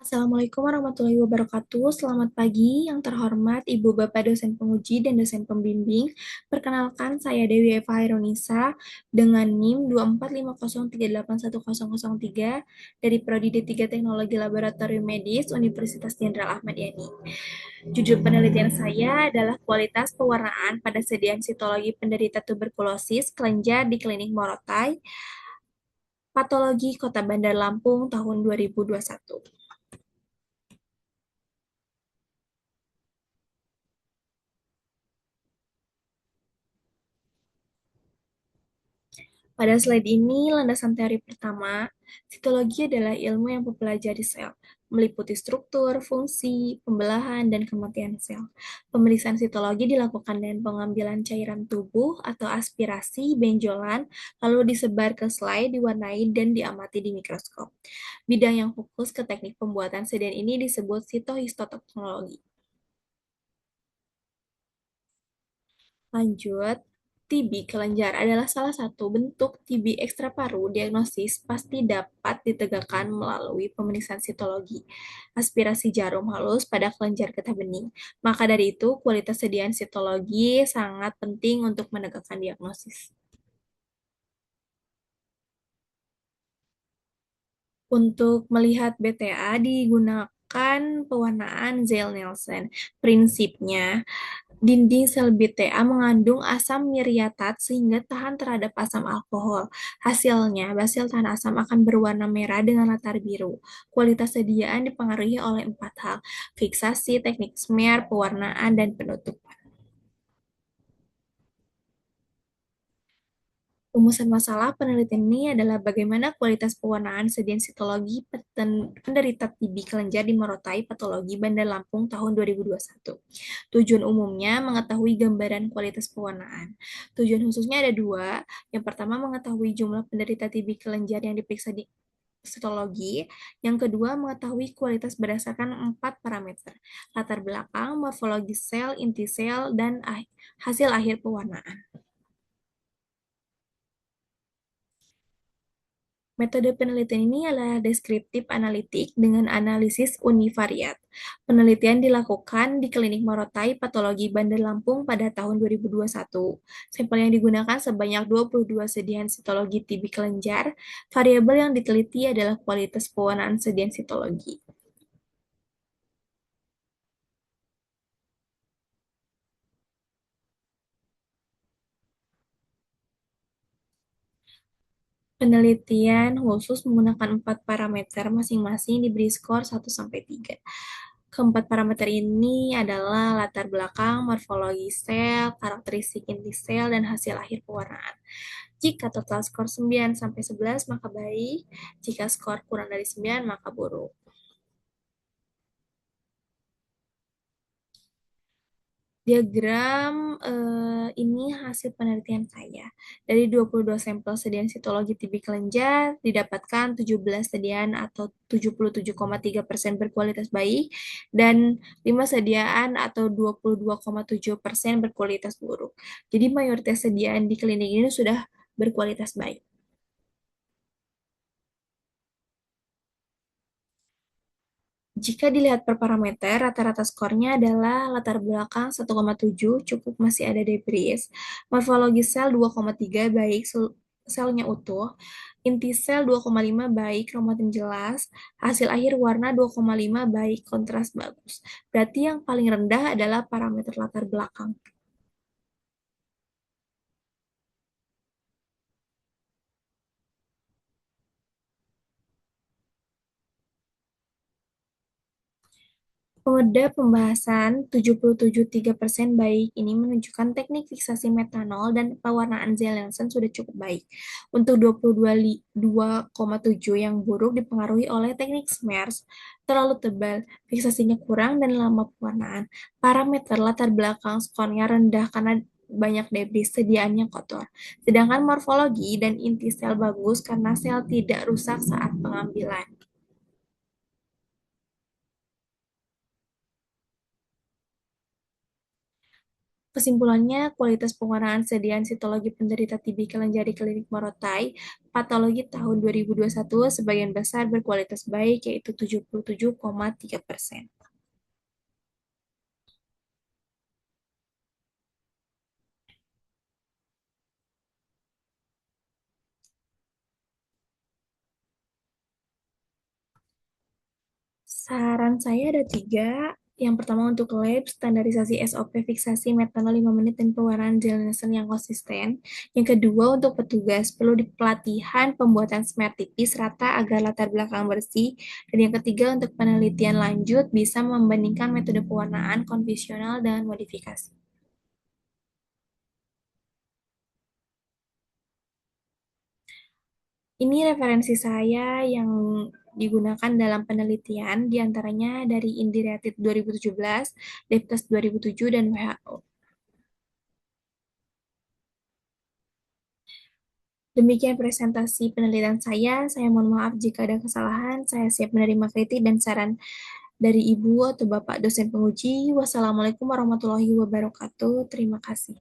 Assalamualaikum warahmatullahi wabarakatuh. Selamat pagi yang terhormat Ibu Bapak dosen penguji dan dosen pembimbing. Perkenalkan saya Dewi Eva Hairunisa dengan NIM 24503810003 dari Prodi D3 Teknologi Laboratorium Medis Universitas Jenderal Ahmad Yani. Judul penelitian saya adalah kualitas pewarnaan pada sediaan sitologi penderita tuberkulosis kelenjar di Klinik Morotai, Patologi Kota Bandar Lampung tahun 2021. Pada slide ini, landasan teori pertama, sitologi adalah ilmu yang mempelajari sel, meliputi struktur, fungsi, pembelahan, dan kematian sel. Pemeriksaan sitologi dilakukan dengan pengambilan cairan tubuh atau aspirasi benjolan, lalu disebar ke slide, diwarnai, dan diamati di mikroskop. Bidang yang fokus ke teknik pembuatan sedian ini disebut sitohistoteknologi. Lanjut, TB kelenjar adalah salah satu bentuk TB ekstraparu. Diagnosis pasti dapat ditegakkan melalui pemeriksaan sitologi, aspirasi jarum halus pada kelenjar getah bening. Maka dari itu, kualitas sediaan sitologi sangat penting untuk menegakkan diagnosis. Untuk melihat BTA digunakan pewarnaan Zell-Nielsen. Prinsipnya, dinding sel BTA mengandung asam miriatat sehingga tahan terhadap asam alkohol. Hasilnya, basil tahan asam akan berwarna merah dengan latar biru. Kualitas sediaan dipengaruhi oleh empat hal: fiksasi, teknik smear, pewarnaan, dan penutup. Rumusan masalah penelitian ini adalah bagaimana kualitas pewarnaan sedian sitologi penderita TB kelenjar di Morotai Patologi Bandar Lampung tahun 2021. Tujuan umumnya mengetahui gambaran kualitas pewarnaan. Tujuan khususnya ada dua. Yang pertama mengetahui jumlah penderita TB kelenjar yang diperiksa di sitologi. Yang kedua mengetahui kualitas berdasarkan empat parameter: latar belakang, morfologi sel, inti sel, dan hasil akhir pewarnaan. Metode penelitian ini adalah deskriptif analitik dengan analisis univariat. Penelitian dilakukan di Klinik Morotai Patologi Bandar Lampung pada tahun 2021. Sampel yang digunakan sebanyak 22 sediaan sitologi TB kelenjar. Variabel yang diteliti adalah kualitas pewarnaan sediaan sitologi. Penelitian khusus menggunakan empat parameter masing-masing diberi skor 1-3. Keempat parameter ini adalah latar belakang, morfologi sel, karakteristik inti sel, dan hasil akhir pewarnaan. Jika total skor 9-11 maka baik, jika skor kurang dari 9 maka buruk. Diagram ini hasil penelitian saya. Dari 22 sampel sediaan sitologi TB kelenjar, didapatkan 17 sediaan atau 77,3% berkualitas baik, dan 5 sediaan atau 22,7% berkualitas buruk. Jadi mayoritas sediaan di klinik ini sudah berkualitas baik. Jika dilihat per parameter, rata-rata skornya adalah latar belakang 1,7, cukup masih ada debris. Morfologi sel 2,3, baik selnya utuh. Inti sel 2,5, baik kromatin jelas. Hasil akhir warna 2,5, baik kontras bagus. Berarti yang paling rendah adalah parameter latar belakang. Pada pembahasan 77,3% baik ini menunjukkan teknik fiksasi metanol dan pewarnaan Zell-Nielsen sudah cukup baik. Untuk 22,7 yang buruk dipengaruhi oleh teknik SMERS, terlalu tebal, fiksasinya kurang, dan lama pewarnaan. Parameter latar belakang skornya rendah karena banyak debris, sediaannya kotor. Sedangkan morfologi dan inti sel bagus karena sel tidak rusak saat pengambilan. Kesimpulannya, kualitas pewarnaan sediaan sitologi penderita TB kelenjar di Klinik Morotai, patologi tahun 2021 sebagian besar berkualitas baik, yaitu 77,3%. Saran saya ada tiga. Yang pertama untuk lab, standarisasi SOP fiksasi metanol 5 menit dan pewarnaan gel Nielsen yang konsisten. Yang kedua untuk petugas, perlu pelatihan pembuatan smear tipis rata agar latar belakang bersih. Dan yang ketiga untuk penelitian lanjut, bisa membandingkan metode pewarnaan konvensional dengan modifikasi. Ini referensi saya yang digunakan dalam penelitian, diantaranya dari INDI-REATID 2017, DEPTES 2007, dan WHO. Demikian presentasi penelitian saya mohon maaf jika ada kesalahan, saya siap menerima kritik dan saran dari Ibu atau Bapak dosen penguji. Wassalamualaikum warahmatullahi wabarakatuh. Terima kasih.